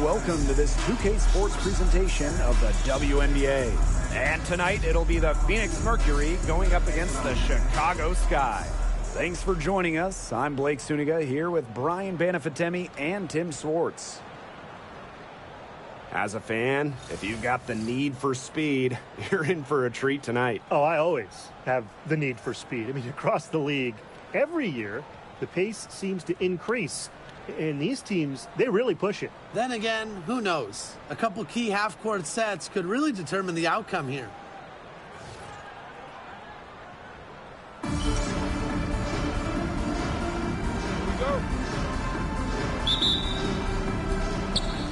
welcome to this 2K Sports presentation of the WNBA. And tonight it'll be the Phoenix Mercury going up against the Chicago Sky. Thanks for joining us. I'm Blake Suniga here with Brian Banafitemi and Tim Swartz. As a fan, if you've got the need for speed, you're in for a treat tonight. Oh, I always have the need for speed. I mean, across the league, every year, the pace seems to increase. And these teams, they really push it. Then again, who knows? A couple key half-court sets could really determine the outcome here.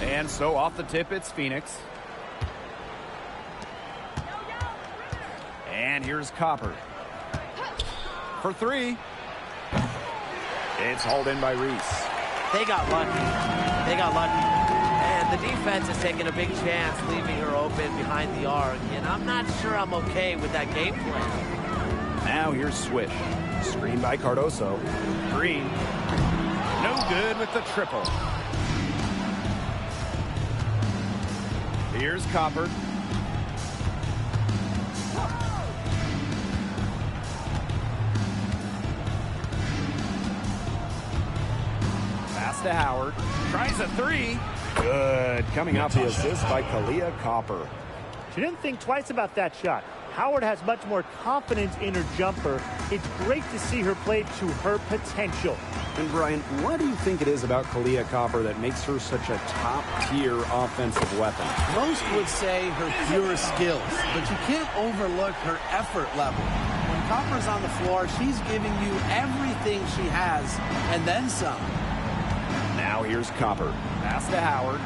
And so off the tip, it's Phoenix. And here's Copper. For three. It's hauled in by Reese. They got lucky. They got lucky. And the defense is taking a big chance, leaving her open behind the arc. And I'm not sure I'm okay with that game plan. Now here's Swish. Screen by Cardoso. Green. No good with the triple. Here's Copper. Pass to Howard. Tries a three. Good. Coming off the assist by Kalia Copper. She didn't think twice about that shot. Howard has much more confidence in her jumper. It's great to see her play to her potential. And Brian, what do you think it is about Kalia Copper that makes her such a top-tier offensive weapon? Most would say her pure skills, but you can't overlook her effort level. When Copper's on the floor, she's giving you everything she has, and then some. Now here's Copper. Pass to Howard.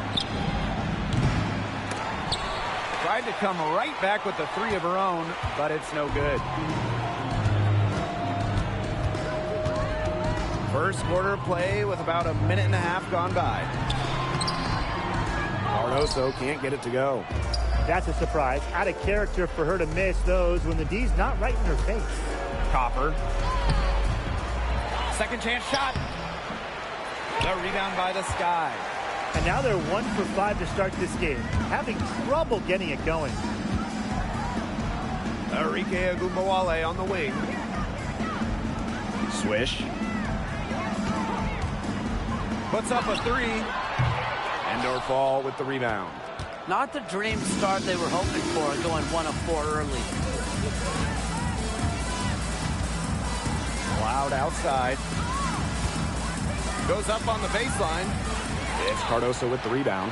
Tried to come right back with the three of her own, but it's no good. First quarter play with about a minute and a half gone by. Cardoso can't get it to go. That's a surprise. Out of character for her to miss those when the D's not right in her face. Copper. Second chance shot. The rebound by the Sky. And now they're 1 for 5 to start this game, having trouble getting it going. Enrique Agumbawale on the wing. Swish. Puts up a three. And Dorfall with the rebound. Not the dream start they were hoping for, going 1 of 4 early. Loud outside. Goes up on the baseline. It's Cardoso with the rebound.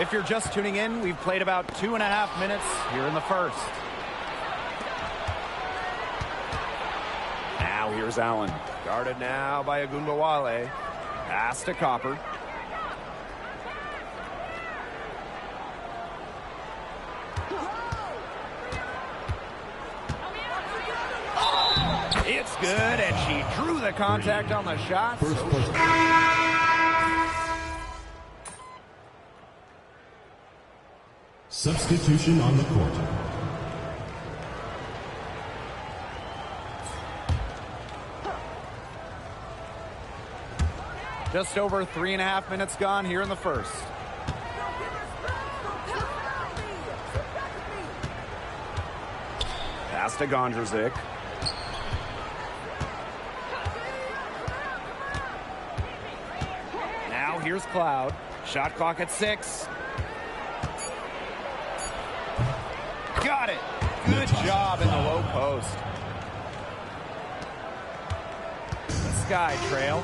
If you're just tuning in, we've played about 2.5 minutes here in the first. Now here's Allen. Guarded now by Agumbawale. Pass to Copper. It's good, and she drew the contact on the shot. Substitution on the court. Just over 3.5 minutes gone here in the first. Pass to Gondrzic. Now here's Cloud. Shot clock at 6. Got it. Good job in the low post. The Sky trail.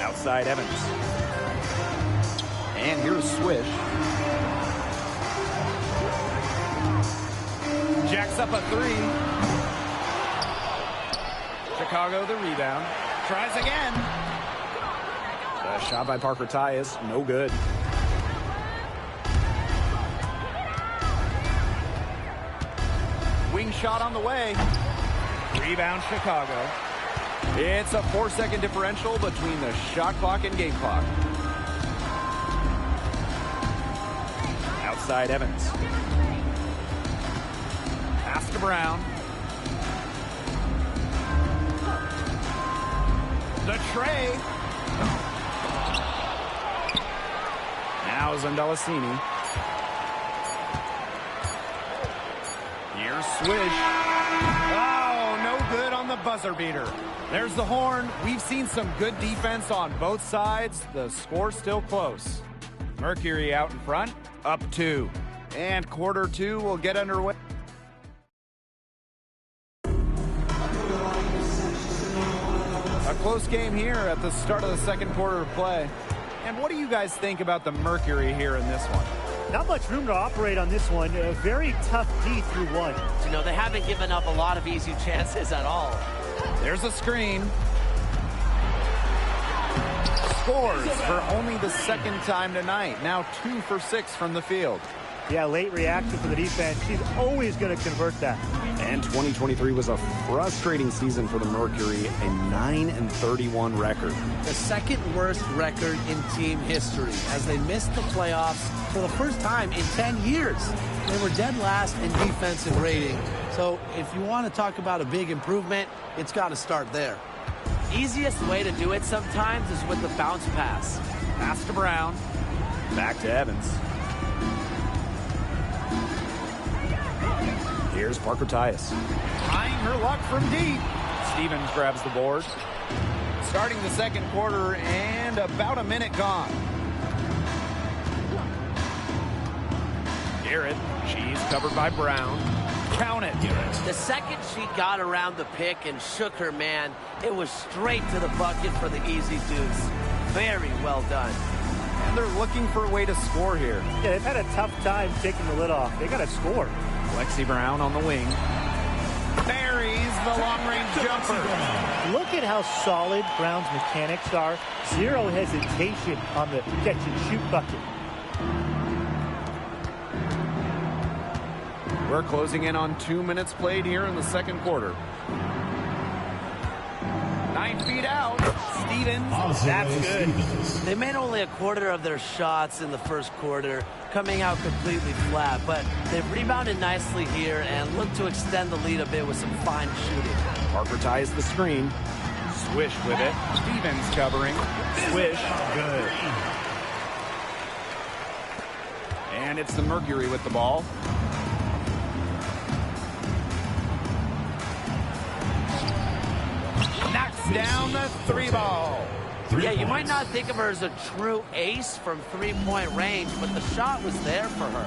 Outside Evans. And here's Swish. Jacks up a three. Chicago the rebound. Tries again. The shot by Parker Tyus, no good. Wing shot on the way. Rebound Chicago. It's a 4-second differential between the shot clock and game clock. Outside Evans. Pass to Brown. tray. Now Zundalasini. Here's Swish. Oh, no good on the buzzer beater. There's the horn. We've seen some good defense on both sides. The score's still close. Mercury out in front, up 2. And quarter 2 will get underway. A close game here at the start of the second quarter of play. And what do you guys think about the Mercury here in this one? Not much room to operate on this one. A very tough D through 1. You know, they haven't given up a lot of easy chances at all. There's a screen. Scores for only the second time tonight. Now 2 for 6 from the field. Yeah, late reaction for the defense. She's always going to convert that. And 2023 was a frustrating season for the Mercury, a 9-31 record. The second worst record in team history as they missed the playoffs for the first time in 10 years. They were dead last in defensive rating. So if you want to talk about a big improvement, it's got to start there. Easiest way to do it sometimes is with the bounce pass. Pass to Brown. Back to Evans. Here's Parker Tyus. Trying her luck from deep. Stevens grabs the board. Starting the second quarter and about a minute gone. Garrett, she's covered by Brown. Count it, Garrett. The second she got around the pick and shook her man, it was straight to the bucket for the easy deuce. Very well done. And they're looking for a way to score here. Yeah, they've had a tough time taking the lid off. They got to score. Lexi Brown on the wing. Buries the long-range jumper. Look at how solid Brown's mechanics are. Zero hesitation on the catch-and-shoot bucket. We're closing in on 2 minutes played here in the second quarter. 9 feet out. Stevens. That's good. They made only a quarter of their shots in the first quarter, coming out completely flat, but they've rebounded nicely here and look to extend the lead a bit with some fine shooting. Parker ties the screen. Swish with it. Stevens covering. Swish. Good. And it's the Mercury with the ball. Knocks down the 3-ball. Yeah, you might not think of her as a true ace from three-point range, but the shot was there for her.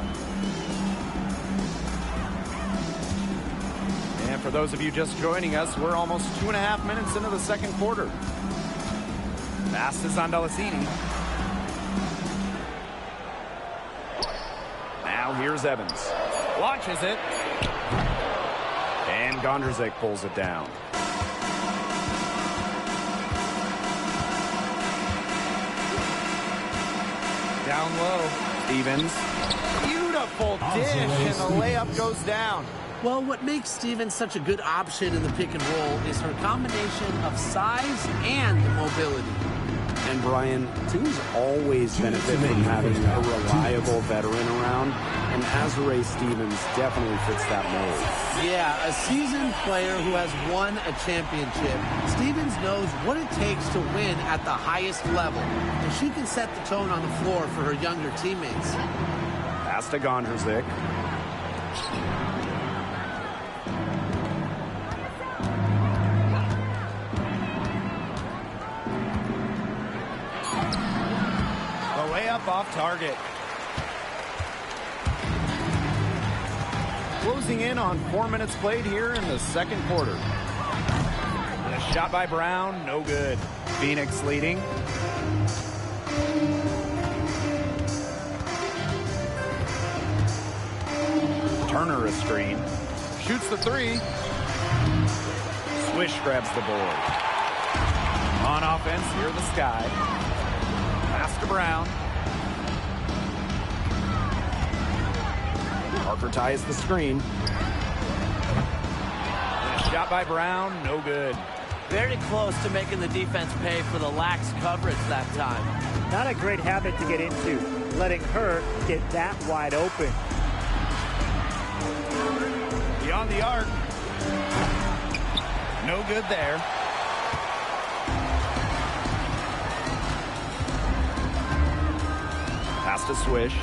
And for those of you just joining us, we're almost 2.5 minutes into the second quarter. Pass to Zundalasini. Now here's Evans. Launches it. And Gondrzik pulls it down. Down low. Stevens. Beautiful dish, and the layup goes down. Well, what makes Stevens such a good option in the pick and roll is her combination of size and mobility. And Brian, teams always benefit from having a reliable veteran around, and Azure Stevens definitely fits that mold. Yeah, a seasoned player who has won a championship. Stevens knows what it takes to win at the highest level, and she can set the tone on the floor for her younger teammates. Pass to Gondrzik. Off target. Closing in on 4 minutes played here in the second quarter. And a shot by Brown, no good. Phoenix leading. Turner a screen. Shoots the 3. Swish grabs the board. On offense, here the Sky. Pass to Brown. Parker ties the screen. And a shot by Brown, no good. Very close to making the defense pay for the lax coverage that time. Not a great habit to get into, letting her get that wide open. Beyond the arc. No good there. Pass to Swish.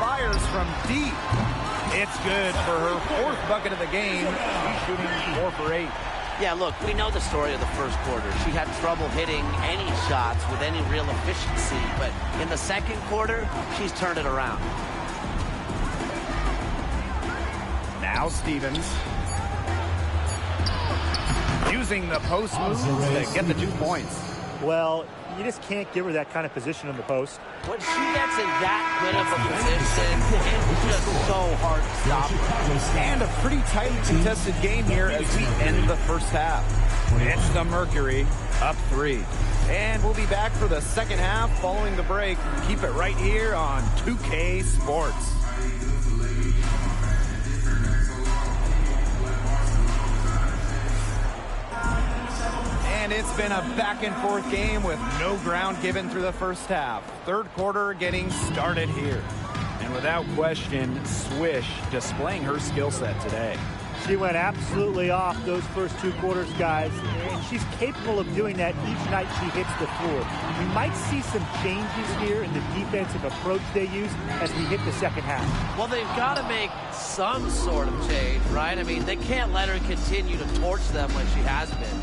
Fires from deep. It's good for her 4th bucket of the game. She's shooting 4 for 8. Yeah, look, we know the story of the first quarter. She had trouble hitting any shots with any real efficiency, but in the second quarter, she's turned it around. Now Stevens. Using the post moves to get the 2 points. Well, you just can't give her that kind of position in the post. When she gets in that good of a position, it's just so hard to stop her. And a pretty tightly contested game here as we end the first half. It's the Mercury up 3. And we'll be back for the second half following the break. Keep it right here on 2K Sports. And it's been a back-and-forth game with no ground given through the first half. Third quarter getting started here. And without question, Swish displaying her skill set today. She went absolutely off those first 2 quarters, guys, and she's capable of doing that each night she hits the floor. We might see some changes here in the defensive approach they use as we hit the second half. Well, they've got to make some sort of change, right? I mean, they can't let her continue to torch them like she has been.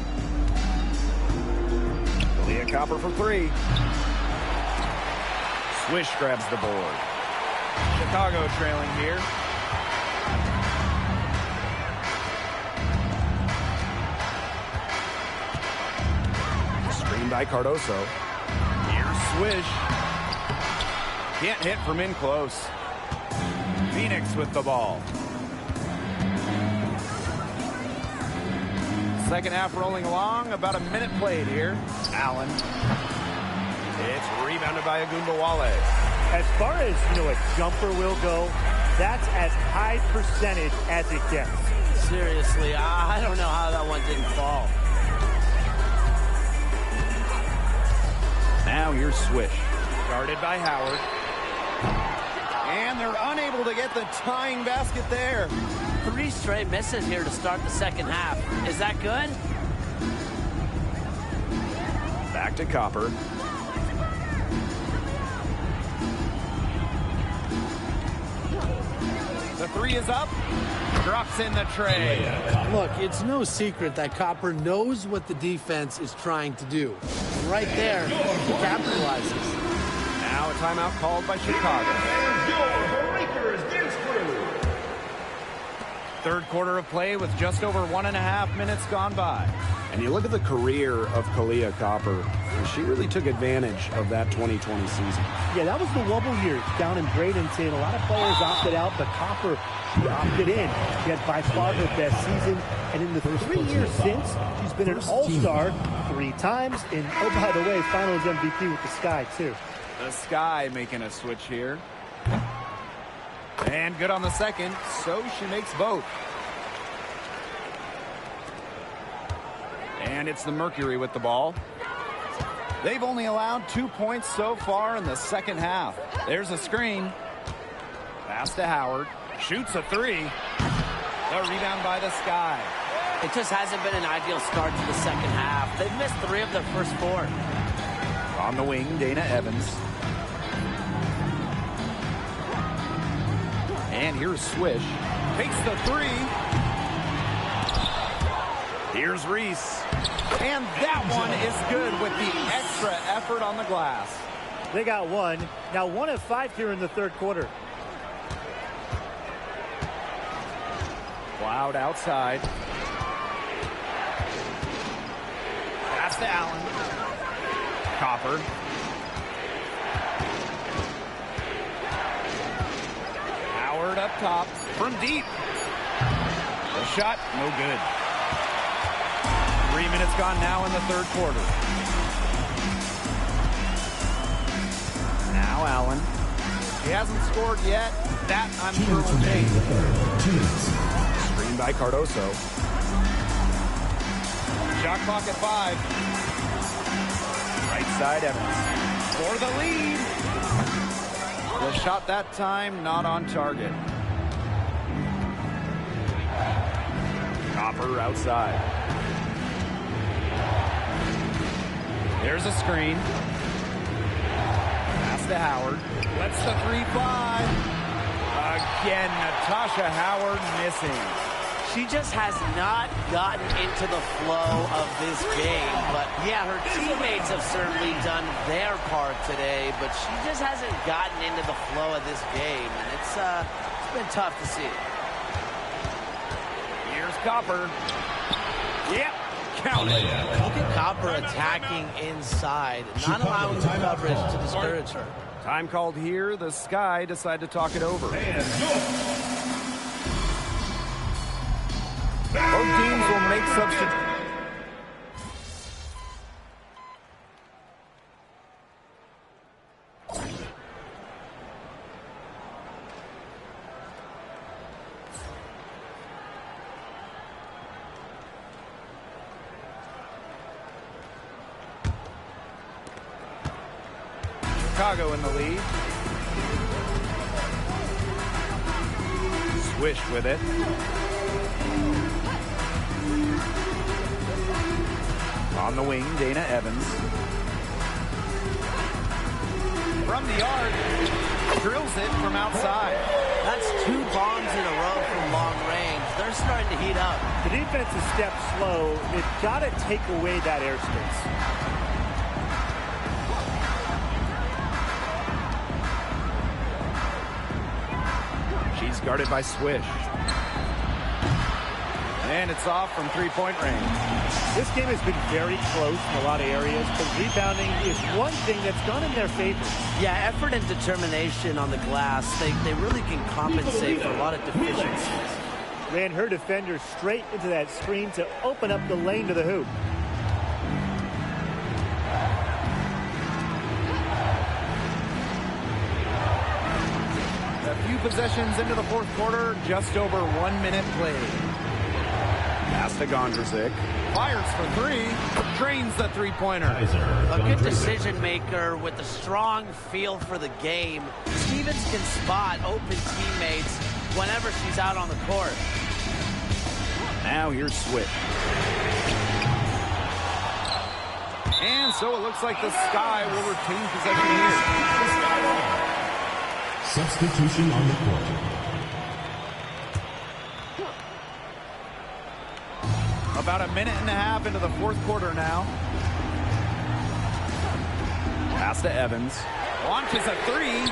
Copper for 3. Swish grabs the board. Chicago trailing here. Screen by Cardoso. Here's Swish. Can't hit from in close. Phoenix with the ball. Second half rolling along, about a minute played here. Allen. It's rebounded by Wnba. As far as, a jumper will go, that's as high percentage as it gets. Seriously, I don't know how that one didn't fall. Now here's Swish. Guarded by Howard. And they're unable to get the tying basket there. 3 straight misses here to start the second half. Is that good? Back to Copper. The 3 is up. Drops in the tray. Look, it's no secret that Copper knows what the defense is trying to do. Right there, he capitalizes. Now a timeout called by Chicago. Third quarter of play with just over 1.5 minutes gone by. And you look at the career of Kahleah Copper, and she really took advantage of that 2020 season. Yeah, that was the wobble year down in Bradenton. A lot of players opted out, but Copper, she opted in. She had by far her best season. And in the 3 years since, she's been an all-star 3 times. And, oh, by the way, Finals MVP with the Sky, too. The Sky making a switch here. And good on the second, so she makes both. And it's the Mercury with the ball. They've only allowed 2 points so far in the second half. There's a screen. Pass to Howard. Shoots a 3. The rebound by the Sky. It just hasn't been an ideal start to the second half. They've missed 3 of their first 4. On the wing, Dana Evans. And here's Swish. Takes the 3. Here's Reese. And that one is good with the extra effort on the glass. They got 1. Now 1 of 5 here in the third quarter. Cloud outside. Pass to Allen. Copper. Howard up top from deep. The shot, no good. 3 minutes gone now in the third quarter. Now Allen. He hasn't scored yet. That I'm sure will change. Screen by Cardoso. Shot clock at 5. Right side Evans. For the lead. The shot that time not on target. Copper outside. There's a screen. Pass to Howard. Lets the three fly. Again, Natasha Howard missing. She just has not gotten into the flow of this game. But, yeah, her teammates have certainly done their part today, but she just hasn't gotten into the flow of this game, and it's been tough to see. Here's Copper. Yep, count it. Look at Copper attacking inside, not allowing the coverage to discourage her. Time called here. The Sky decide to talk it over. Both teams will make substitutions. Chicago in the lead. Swish with it. On the wing, Dana Evans. From the arc, drills it from outside. That's 2 bombs in a row from long range. They're starting to heat up. The defense is stepped slow. They've got to take away that airspace. She's guarded by Swish. And it's off from three-point range. This game has been very close in a lot of areas, but rebounding is one thing that's gone in their favor. Yeah, effort and determination on the glass, they really can compensate for a lot of deficiencies. Ran her defender straight into that screen to open up the lane to the hoop. A few possessions into the fourth quarter, just over 1 minute played. Pass to Gondrzik. Fires for three. Drains the three-pointer. A good decision maker with a strong feel for the game. Stevens can spot open teammates whenever she's out on the court. Now here's Swish. And so it looks like the Sky will retain possession here. Substitution on the court. About a minute and a half into the fourth quarter now. Pass to Evans. Launches a three.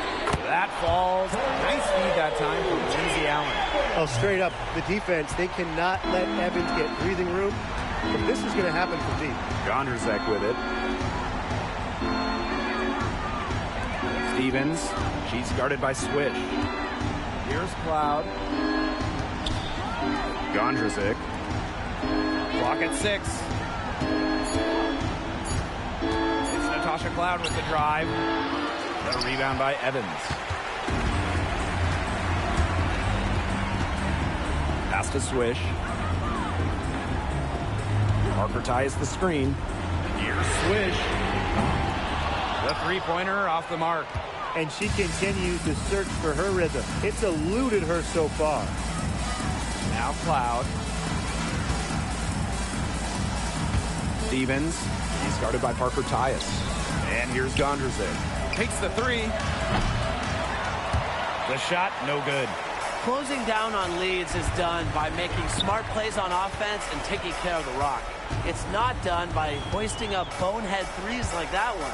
That falls. Nice feed that time from Lindsay Allen. Oh, straight up, the defense, they cannot let Evans get breathing room. But this is going to happen from deep. Gondrzik with it. Stevens. She's guarded by Swish. Here's Cloud. Gondrzik. Clock at 6. It's Natasha Cloud with the drive. The rebound by Evans. Pass to Swish. Parker ties the screen. Here's Swish. The three-pointer off the mark. And she continues to search for her rhythm. It's eluded her so far. Now Cloud. Stevens. He's guarded by Parker Tyus. And here's Gondrzik. Takes the three. The shot, no good. Closing down on leads is done by making smart plays on offense and taking care of the rock. It's not done by hoisting up bonehead threes like that one.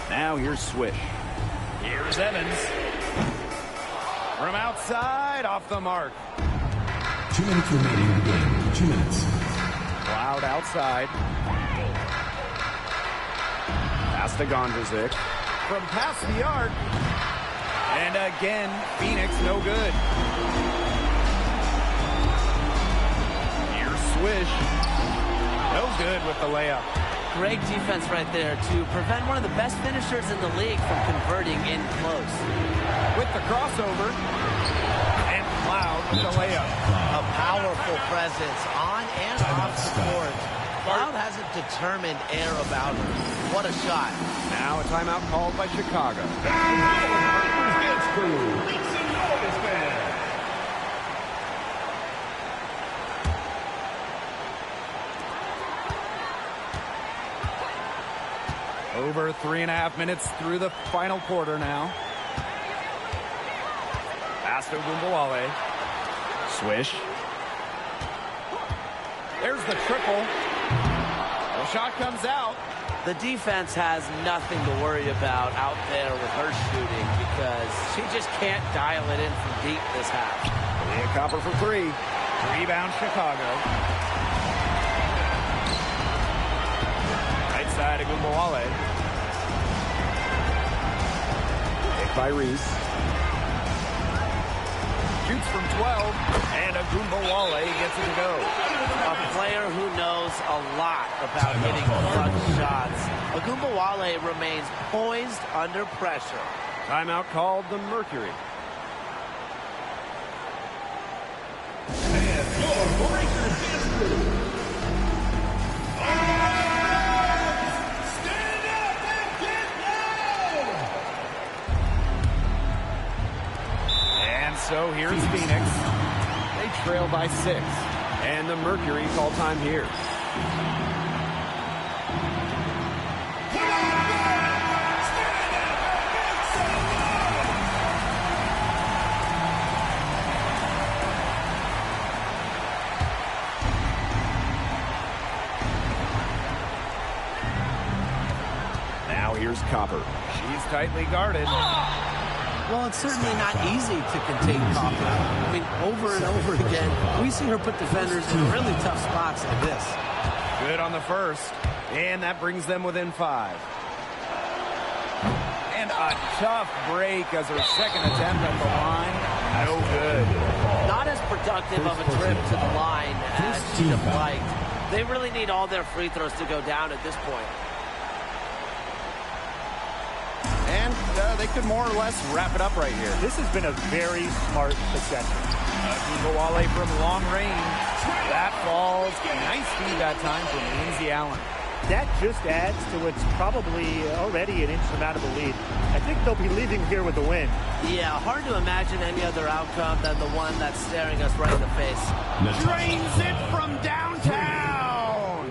Now here's Swish. Here's Evans. From outside, off the mark. 2 minutes remaining in the game. 2 minutes. Cloud outside. Pass to Gondrzik. From past the arc. And again, Phoenix no good. Here's Swish. No good with the layup. Great defense right there to prevent one of the best finishers in the league from converting in close. With the crossover. And Cloud with the layup. A powerful presence on and off the court. Cloud has a determined air about her. What a shot. Now a timeout called by Chicago. Over 3.5 minutes through the final quarter now. Pass to Wnba. Swish. There's the triple. The shot comes out. The defense has nothing to worry about out there with her shooting because she just can't dial it in from deep this half. Leah Copper for three. Rebound Chicago. Right side of Wnba. Picked by Reese. Shoots from 12, and Wnba gets it to go. A player who knows a lot about hitting clutch shots. Wnba remains poised under pressure. Timeout called the Mercury. And your Lakers history. Stand up and get loud. And so here's Phoenix. They trail by 6. And the Mercury call time here. Now here's Copper. She's tightly guarded. Well, it's certainly not easy to contain Copper. I mean, over and over again, we see her put defenders in really tough spots like this. Good on the first, and that brings them within 5. And a tough break as her second attempt at the line. No good. Not as productive of a trip to the line as she'd have liked. They really need all their free throws to go down at this point. And they could more or less wrap it up right here. This has been a very smart possession. Wnba from long range. That falls. Nice feed that time from Lindsey Allen. That just adds to what's probably already an insurmountable lead. I think they'll be leaving here with the win. Yeah, hard to imagine any other outcome than the one that's staring us right in the face. Drains it from downtown.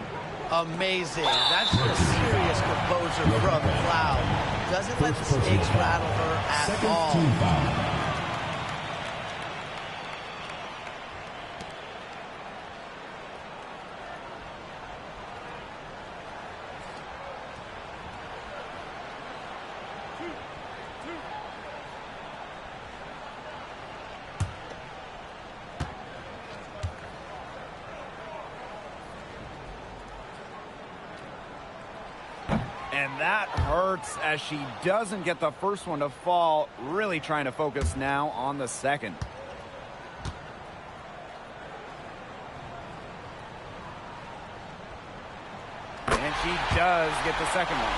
Amazing. That's just serious composure from Cloud. Doesn't let the stakes rattle her at all. Second team foul. And that hurts as she doesn't get the first one to fall. Really trying to focus now on the second. And she does get the second one.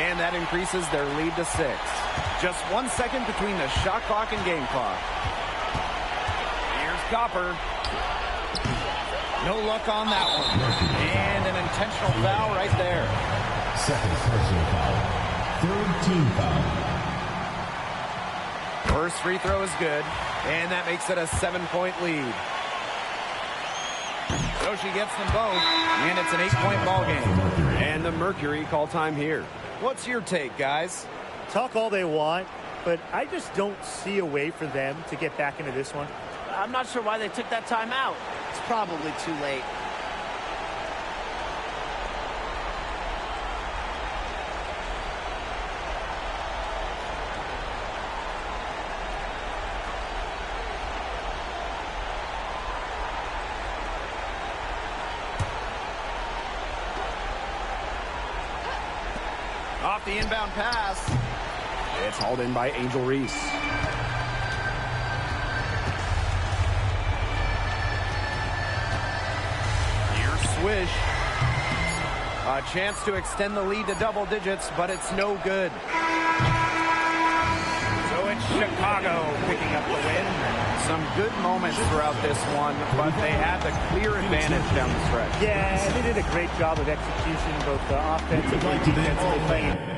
And that increases their lead to 6. Just 1 second between the shot clock and game clock. Here's Copper. No luck on that one. And an intentional foul right there. Second personal foul. Third team foul. First free throw is good, and that makes it a 7-point lead. So she gets them both, and it's an 8-point ball game. And the Mercury call time here. What's your take, guys? Talk all they want, but I just don't see a way for them to get back into this one. I'm not sure why they took that time out. It's probably too late. Off the inbound pass. It's hauled in by Angel Reese. Here's Swish. A chance to extend the lead to double digits, but it's no good. So it's Chicago picking up the win. Some good moments throughout this one, but they had the clear advantage down the stretch. Yeah, they did a great job of execution, both offensively and defensively.